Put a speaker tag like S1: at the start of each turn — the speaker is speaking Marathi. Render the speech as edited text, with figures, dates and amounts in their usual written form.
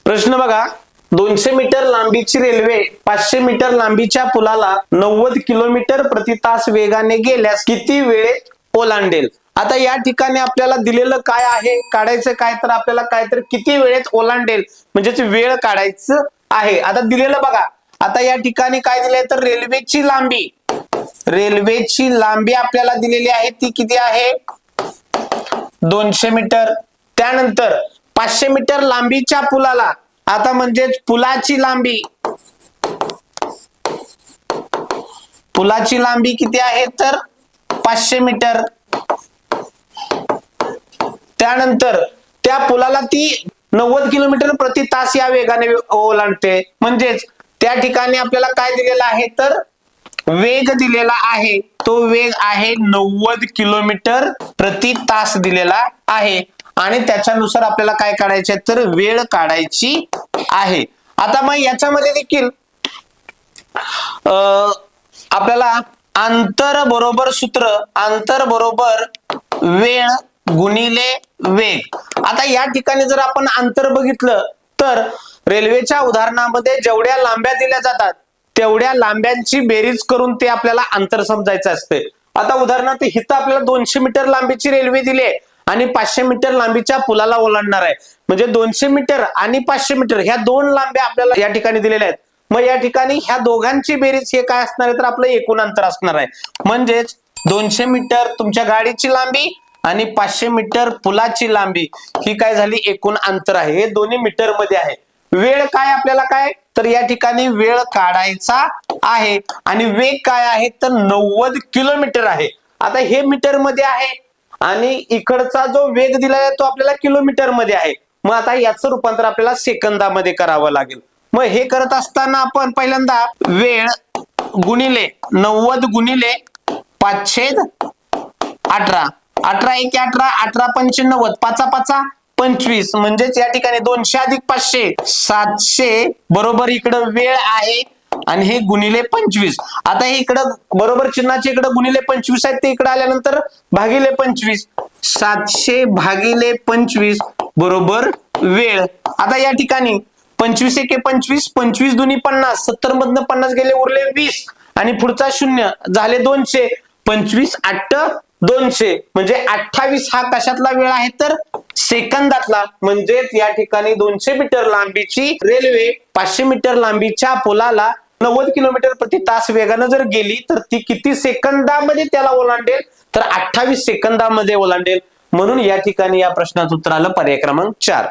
S1: प्रश्न बघा, 200 मीटर लांबीची रेल्वे 500 मीटर लांबीच्या पुलाला 90 किलोमीटर प्रति तास वेगाने गेल्यास किती वेळेत ओलांडेल? आता या ठिकाणी आपल्याला दिलेलं काय आहे, काढायचं काय, तर आपल्याला काय तर किती वेळेत ओलांडेल म्हणजेच वेळ काढायचं आहे. आता दिलेलं बघा, आता या ठिकाणी काय दिलंय तर रेल्वेची लांबी आपल्याला दिलेली आहे, ती किती आहे 200 मीटर. त्यानंतर 500 मीटर लांबीच्या पुलाला, आता म्हणजेच पुलाची लांबी किती आहे तर 500 मीटर. त्यानंतर त्या पुलाला ती 90 किलोमीटर प्रति तास या वेगाने ओलांडते. म्हणजेच त्या ठिकाणी आपल्याला काय दिलेला आहे तर वेग दिलेला आहे, तो वेग आहे 90 किलोमीटर प्रति तास दिलेला आहे आणि त्याच्यानुसार आपल्याला काय काढायचे तर वेळ काढायची आहे. आता मग याच्यामध्ये देखील आपल्याला अंतर बरोबर सूत्र, अंतर बरोबर वेळ गुणिले वेग. आता या ठिकाणी जर आपण अंतर बघितलं तर रेल्वेच्या उदाहरणामध्ये जेवढ्या लांब्या दिल्या जातात तेवढ्या लांब्यांची बेरीज करून ते आपल्याला अंतर समजायचं असते. आता उदाहरणार्थ इथं आपल्याला 200 मीटर लांबीची रेल्वे दिली आहे आणि 500 मीटर लांबीच्या पुलाला ओलांडणार आहे. म्हणजे 200 मीटर आणि 500 मीटर ह्या दोन लांब्या आपल्याला या ठिकाणी दिलेल्या आहेत. मग या ठिकाणी ह्या दोघांची बेरीज हे काय असणार आहे तर आपलं एकूण अंतर असणार आहे. म्हणजेच 200 मीटर तुमच्या गाडीची लांबी आणि 500 मीटर पुलाची लांबी ही काय झाली एकूण अंतर आहे. हे दोन्ही मीटर मध्ये आहे. वेळ काय आपल्याला काय तर या ठिकाणी वेळ काढायचा आहे आणि वेग काय आहे तर 90 किलोमीटर आहे. आता हे मीटर मध्ये आहे आणि इकडचा जो वेग दिलाय तो आपल्याला किलोमीटर मध्ये आहे. मग आता याचं रूपांतर आपल्याला सेकंदामध्ये करावं लागेल. मग हे करत असताना आपण पहिल्यांदा वेळ गुणिले 90 गुणिले 5/18, 18 × 18, 18 × 5 = 90, 5 × 5 = 25. म्हणजेच या ठिकाणी 200 + 500 700 बरोबर इकडं वेळ आहे आणि हे गुणिले 25. आता हे इकडं बरोबर चिन्हाचे इकडं गुणिले 25 आहेत, ते इकडे आल्यानंतर भागिले 25. 700 भागिले 25 बरोबर वेळ. आता या ठिकाणी 25 × 1 = 25, 25 × 2 = 50, 70 मधनं 50 गेले उरले 20 आणि पुढचा 0 झाले 200. 25 × 8 = 200 म्हणजे 28 हा कशातला वेळ आहे तर सेकंदातला. म्हणजेच या ठिकाणी 200 मीटर लांबीची रेल्वे 500 मीटर लांबीच्या पुलाला 90 किलोमीटर प्रति तास वेगानं जर गेली तर ती किती सेकंदामध्ये त्याला ओलांडेल तर 28 सेकंदामध्ये ओलांडेल. म्हणून या ठिकाणी या प्रश्नाचं उत्तर आलं पर्याय क्रमांक 4.